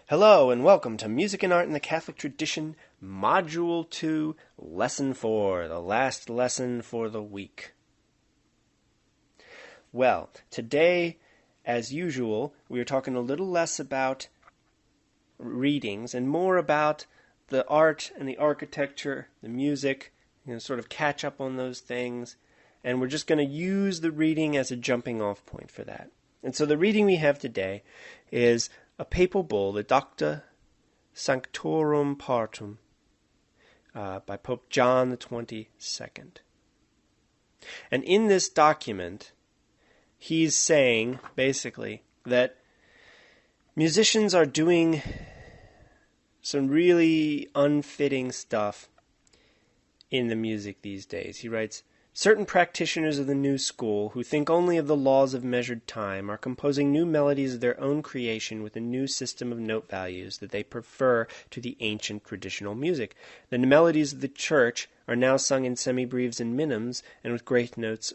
Hello and welcome to Music and Art in the Catholic Tradition, Module 2, Lesson 4, the last lesson for the week. Well, today, as usual, we are talking a little less about readings and more about the art and the architecture, the music, sort of catch up on those things, and we're just going to use the reading as a jumping off point for that. And so the reading we have today is a papal bull, the Docta Sanctorum Partum, by Pope John the 22nd. And in this document, he's saying, basically, that musicians are doing some really unfitting stuff in the music these days. He writes, certain practitioners of the new school, who think only of the laws of measured time, are composing new melodies of their own creation with a new system of note values that they prefer to the ancient traditional music. The melodies of the church are now sung in semibreves and minims, and with grace notes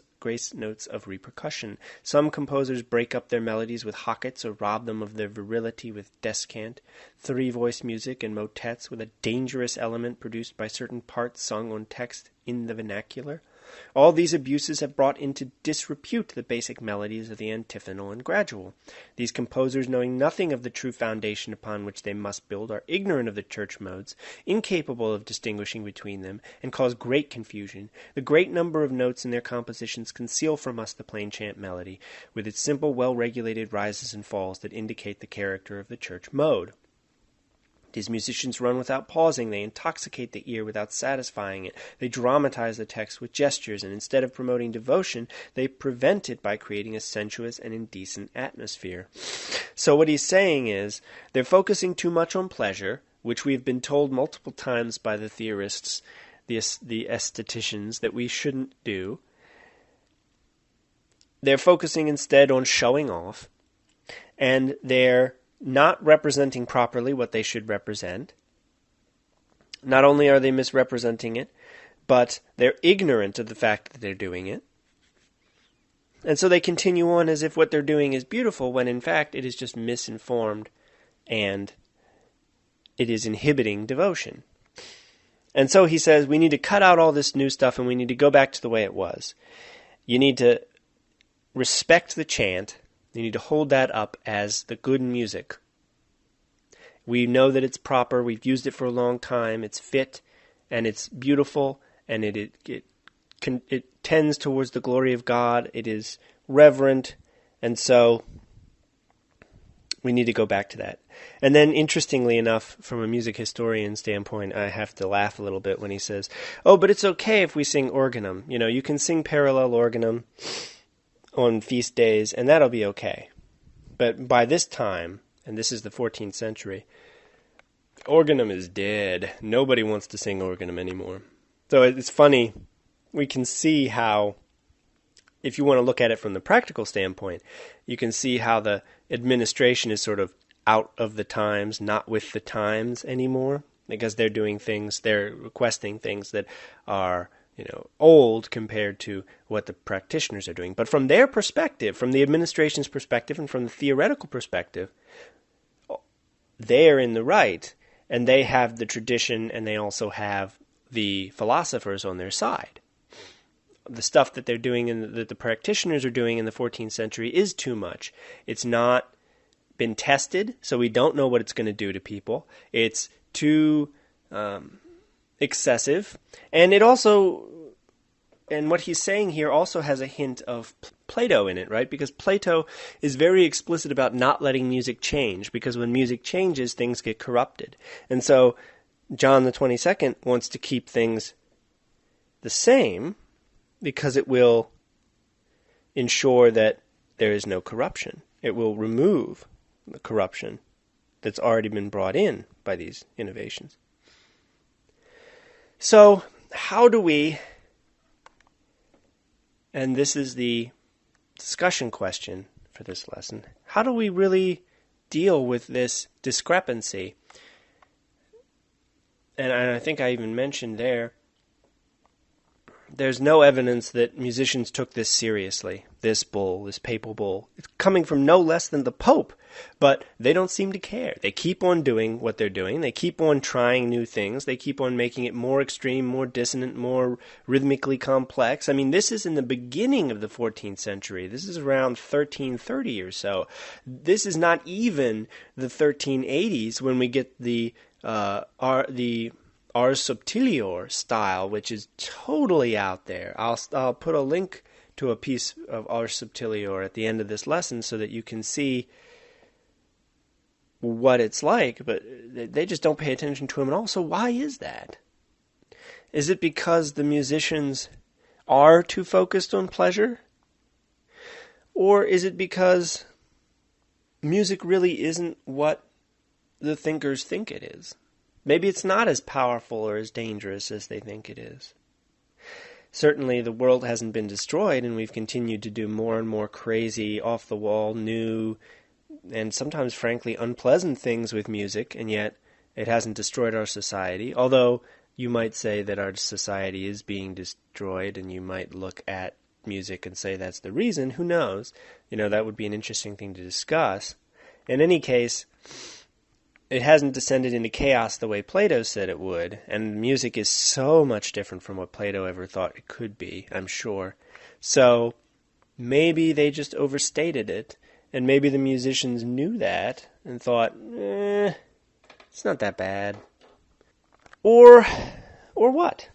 of repercussion. Some composers break up their melodies with hockets or rob them of their virility with descant. Three-voice music and motets with a dangerous element produced by certain parts sung on text in the vernacular. All these abuses have brought into disrepute the basic melodies of the antiphonal and gradual. These composers, knowing nothing of the true foundation upon which they must build, are ignorant of the church modes, incapable of distinguishing between them, and cause great confusion. The great number of notes in their compositions conceal from us the plain chant melody, with its simple, well-regulated rises and falls that indicate the character of the church mode. These musicians run without pausing, they intoxicate the ear without satisfying it, they dramatize the text with gestures, and instead of promoting devotion, they prevent it by creating a sensuous and indecent atmosphere. So what he's saying is, they're focusing too much on pleasure, which we've been told multiple times by the theorists, the aestheticians, that we shouldn't do. They're focusing instead on showing off, and they're not representing properly what they should represent. Not only are they misrepresenting it, but they're ignorant of the fact that they're doing it. And so they continue on as if what they're doing is beautiful, when in fact it is just misinformed and it is inhibiting devotion. And so he says we need to cut out all this new stuff and we need to go back to the way it was. You need to respect the chant. You need to hold that up as the good music. We know that it's proper. We've used it for a long time. It's fit, and it's beautiful, and it tends towards the glory of God. It is reverent, and so we need to go back to that. And then, interestingly enough, from a music historian standpoint, I have to laugh a little bit when he says, "Oh, but it's okay if we sing organum. You can sing parallel organum on feast days, and that'll be okay." But by this time, and this is the 14th century, organum is dead. Nobody wants to sing organum anymore. So it's funny. We can see how, if you want to look at it from the practical standpoint, you can see how the administration is sort of out of the times, not with the times anymore, because they're requesting things that are old compared to what the practitioners are doing. But from their perspective, from the administration's perspective, and from the theoretical perspective, they're in the right, and they have the tradition, and they also have the philosophers on their side. The stuff that they're doing and that the practitioners are doing in the 14th century is too much. It's not been tested, so we don't know what it's going to do to people. It's too excessive, and what he's saying here also has a hint of Plato in it, right? Because Plato is very explicit about not letting music change, because when music changes, things get corrupted. And so John the 22nd wants to keep things the same because it will ensure that there is no corruption. It will remove the corruption that's already been brought in by these innovations. So, how do we, and this is the discussion question for this lesson, how do we really deal with this discrepancy? And I think I even mentioned there there's no evidence that musicians took this seriously, this bull, this papal bull. It's coming from no less than the Pope, but they don't seem to care. They keep on doing what they're doing. They keep on trying new things. They keep on making it more extreme, more dissonant, more rhythmically complex. I mean, this is in the beginning of the 14th century. This is around 1330 or so. This is not even the 1380s when we get the Ars Subtilior style, which is totally out there. I'll put a link to a piece of Ars Subtilior at the end of this lesson so that you can see what it's like, but they just don't pay attention to him at all. So why is that? Is it because the musicians are too focused on pleasure? Or is it because music really isn't what the thinkers think it is? Maybe it's not as powerful or as dangerous as they think it is. Certainly the world hasn't been destroyed, and we've continued to do more and more crazy, off-the-wall, new, and sometimes, frankly, unpleasant things with music, and yet it hasn't destroyed our society. Although you might say that our society is being destroyed, and you might look at music and say that's the reason. Who knows? That would be an interesting thing to discuss. In any case, it hasn't descended into chaos the way Plato said it would, and music is so much different from what Plato ever thought it could be, I'm sure. So maybe they just overstated it, and maybe the musicians knew that and thought, it's not that bad. Or what?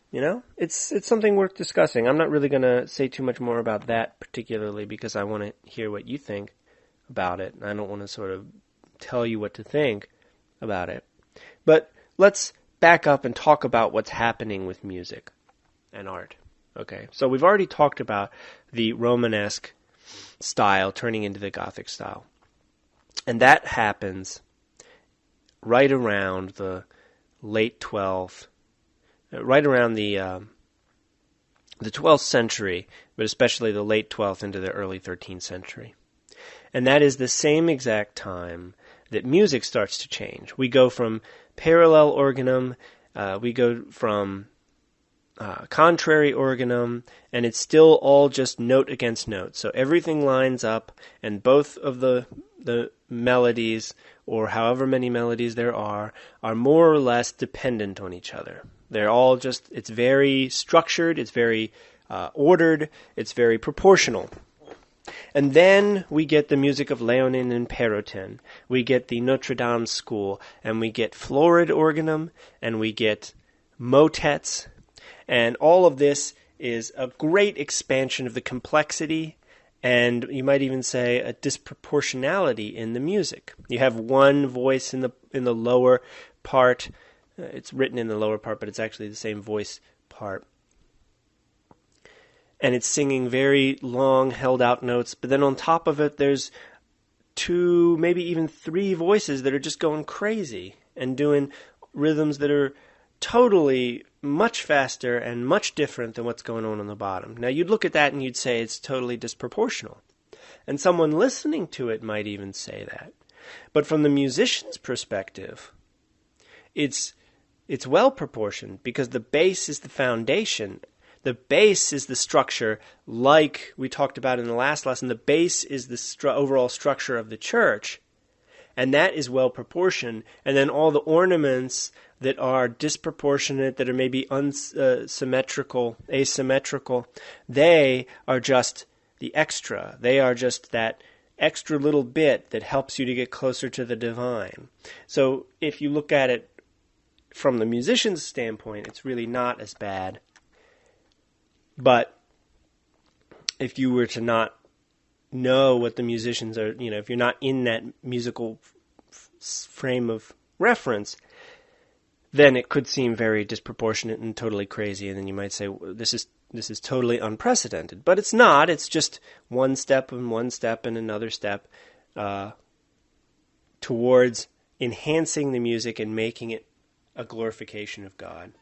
It's something worth discussing. I'm not really going to say too much more about that particularly because I want to hear what you think about it. I don't want to sort of tell you what to think about it. But let's back up and talk about what's happening with music and art. Okay, so we've already talked about the Romanesque style turning into the Gothic style. And that happens right around the late 12th, right around the 12th century, but especially the late 12th into the early 13th century. And that is the same exact time that music starts to change. We go from parallel organum, we go from contrary organum, and it's still all just note against note. So everything lines up, and both of the melodies, or however many melodies there are more or less dependent on each other. They're all just, it's very structured, it's very ordered, it's very proportional. And then we get the music of Léonin and Perrotin. We get the Notre Dame school, and we get florid organum, and we get motets, and all of this is a great expansion of the complexity, and you might even say a disproportionality in the music. You have one voice in the lower part. It's written in the lower part, but it's actually the same voice part. And it's singing very long, held-out notes. But then on top of it, there's 2, maybe even 3 voices that are just going crazy and doing rhythms that are totally much faster and much different than what's going on the bottom. Now, you'd look at that and you'd say it's totally disproportional. And someone listening to it might even say that. But from the musician's perspective, it's well proportioned because the bass is the foundation. The bass is the structure, like we talked about in the last lesson. The bass is the overall structure of the church, and that is well proportioned. And then all the ornaments that are disproportionate, that are maybe asymmetrical, they are just the extra. They are just that extra little bit that helps you to get closer to the divine. So if you look at it from the musician's standpoint, it's really not as bad. But if you were to not know what the musicians are, if you're not in that musical frame of reference, then it could seem very disproportionate and totally crazy, and then you might say, well, this is totally unprecedented. But it's not. It's just one step and another step towards enhancing the music and making it a glorification of God.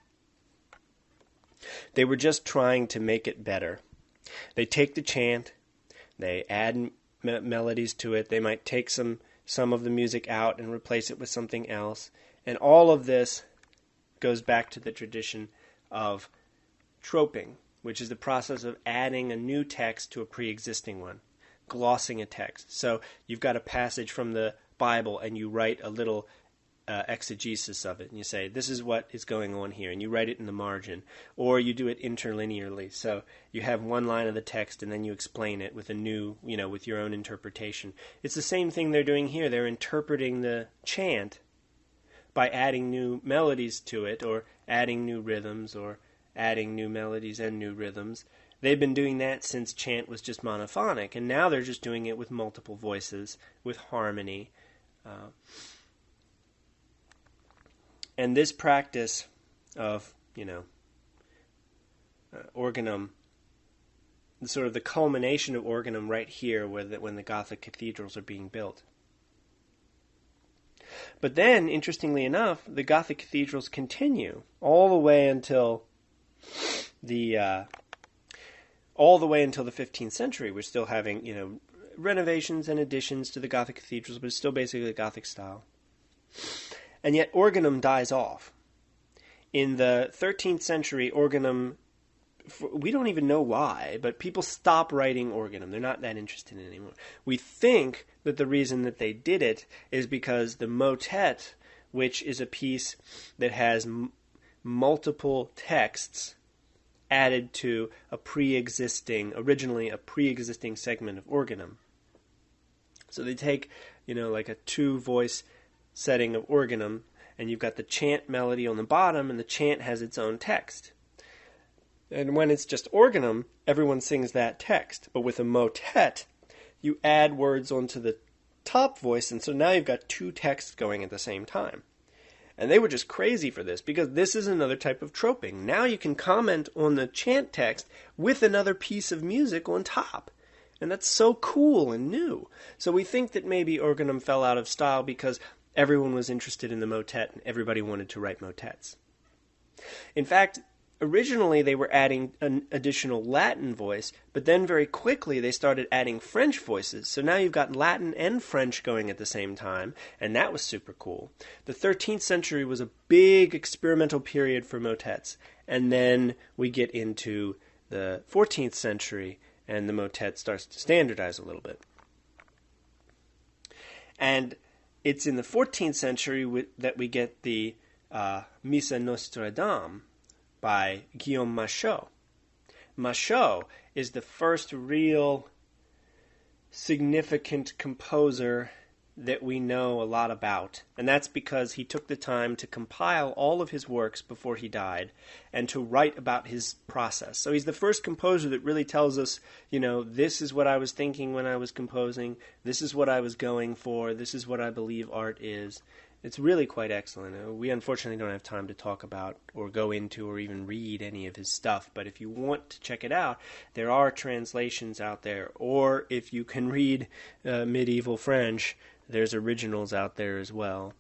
They were just trying to make it better. They take the chant, they add melodies to it, they might take some of the music out and replace it with something else. And all of this goes back to the tradition of troping. which is the process of adding a new text to a pre-existing one, glossing a text. So you've got a passage from the Bible and you write a little exegesis of it, and you say, this is what is going on here, and you write it in the margin. Or you do it interlinearly, so you have one line of the text and then you explain it with a new, with your own interpretation. It's the same thing they're doing here. They're interpreting the chant by adding new melodies to it, or adding new rhythms, or adding new melodies and new rhythms. They've been doing that since chant was just monophonic, and now they're just doing it with multiple voices, with harmony. And this practice of, organum, sort of the culmination of organum right here when the Gothic cathedrals are being built. But then, interestingly enough, the Gothic cathedrals continue all the way until the 15th century. We're still having, renovations and additions to the Gothic cathedrals, but it's still basically the Gothic style. And yet organum dies off. In the 13th century, organum, we don't even know why, but people stop writing organum. They're not that interested in it anymore. We think that the reason that they did it is because the motet, which is a piece that has multiple texts added to originally a pre-existing segment of organum. So they take, like a 2-voice setting of organum, and you've got the chant melody on the bottom, and the chant has its own text. And when it's just organum, everyone sings that text. But with a motet, you add words onto the top voice, and so now you've got 2 texts going at the same time. And they were just crazy for this, because this is another type of troping. Now you can comment on the chant text with another piece of music on top. And that's so cool and new. So we think that maybe organum fell out of style because everyone was interested in the motet and everybody wanted to write motets. In fact, originally they were adding an additional Latin voice, but then very quickly they started adding French voices. So now you've got Latin and French going at the same time, and that was super cool. The 13th century was a big experimental period for motets, and then we get into the 14th century, and the motet starts to standardize a little bit. And it's in the 14th century that we get the Mus and Art Mod by Guillaume Machaut. Machaut is the first real significant composer that we know a lot about, and that's because he took the time to compile all of his works before he died and to write about his process. So he's the first composer that really tells us, this is what I was thinking when I was composing, this is what I was going for, this is what I believe art is. It's really quite excellent. We unfortunately don't have time to talk about or go into or even read any of his stuff, but if you want to check it out, there are translations out there, or if you can read medieval French, there's originals out there as well.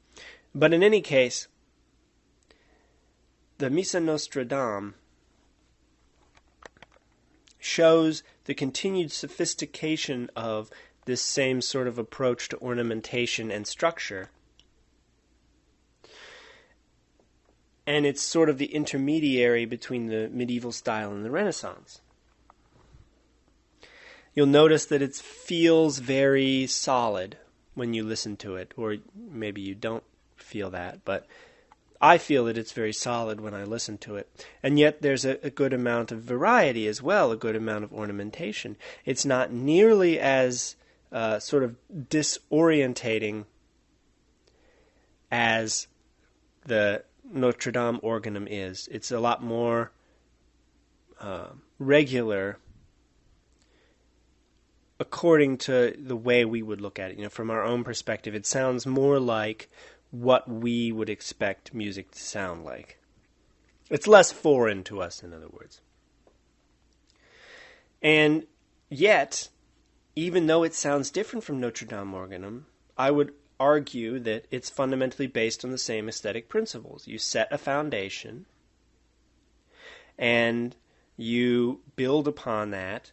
But in any case, the Mus and Art shows the continued sophistication of this same sort of approach to ornamentation and structure. And it's sort of the intermediary between the medieval style and the Renaissance. You'll notice that it feels very solid when you listen to it, or maybe you don't feel that, but I feel that it's very solid when I listen to it. And yet there's a good amount of variety as well, a good amount of ornamentation. It's not nearly as sort of disorientating as the Notre Dame organum is. It's a lot more regular according to the way we would look at it. From our own perspective, it sounds more like what we would expect music to sound like. It's less foreign to us, in other words. And yet, even though it sounds different from Notre Dame organum, I would argue that it's fundamentally based on the same aesthetic principles. You set a foundation, and you build upon that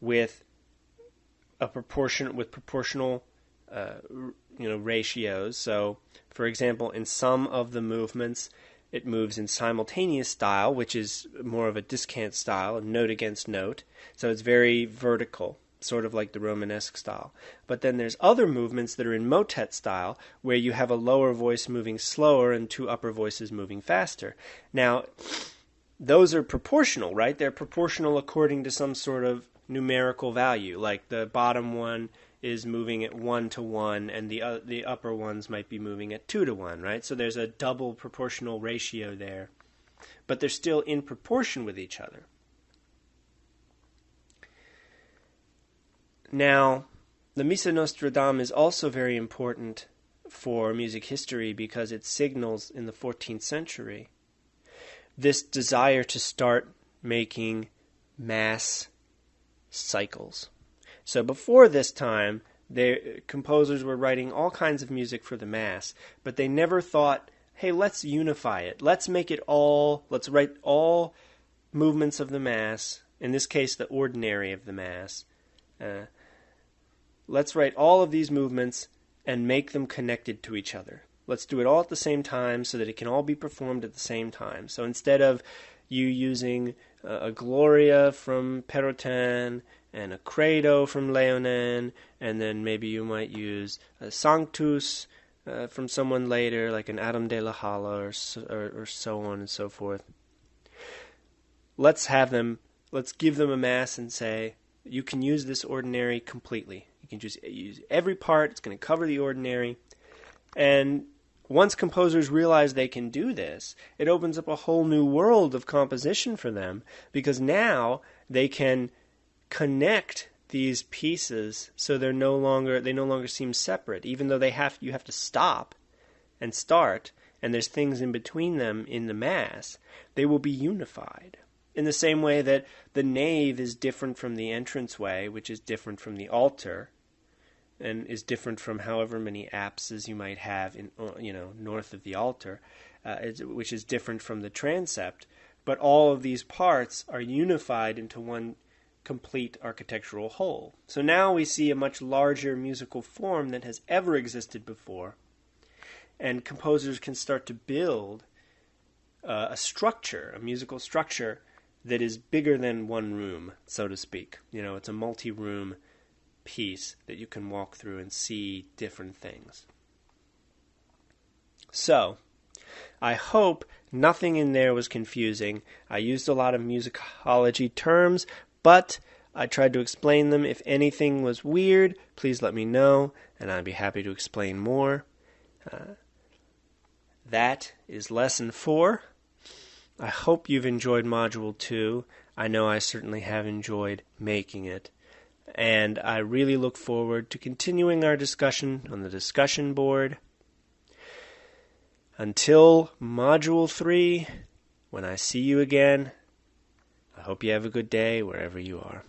with proportional ratios. So, for example, in some of the movements, it moves in simultaneous style, which is more of a discant style, note against note. So it's very vertical, sort of like the Romanesque style. But then there's other movements that are in motet style, where you have a lower voice moving slower and two upper voices moving faster. Now, those are proportional, right? They're proportional according to some sort of numerical value. Like the bottom one is moving at 1 to 1, and the upper ones might be moving at 2 to 1, right? So there's a double proportional ratio there. But they're still in proportion with each other. Now, the Missa Nostradam is also very important for music history because it signals in the 14th century this desire to start making mass cycles. So before this time, composers were writing all kinds of music for the mass, but they never thought, hey, let's unify it. Let's make it all, let's write all movements of the mass, in this case the ordinary of the mass. Let's write all of these movements and make them connected to each other. Let's do it all at the same time so that it can all be performed at the same time. So instead of you using a Gloria from Perotin and a Credo from Leonin, and then maybe you might use a Sanctus from someone later, like an Adam de la Hala or so on and so forth. Let's give them a mass and say, you can use this ordinary completely. You can just use every part. It's going to cover the ordinary. And once composers realize they can do this, it opens up a whole new world of composition for them, because now they can connect these pieces so they no longer seem separate, even though you have to stop and start, and there's things in between them in the mass. They will be unified. In the same way that the nave is different from the entranceway, which is different from the altar, and is different from however many apses you might have in north of the altar, which is different from the transept. But all of these parts are unified into one complete architectural whole. So now we see a much larger musical form than has ever existed before, and composers can start to build a musical structure that is bigger than one room, so to speak. It's a multi-room piece that you can walk through and see different things. So, I hope nothing in there was confusing. I used a lot of musicology terms, but I tried to explain them. If anything was weird, please let me know, and I'd be happy to explain more. That is Lesson 4. I hope you've enjoyed Module 2. I know I certainly have enjoyed making it. And I really look forward to continuing our discussion on the discussion board. Until Module 3, when I see you again, I hope you have a good day wherever you are.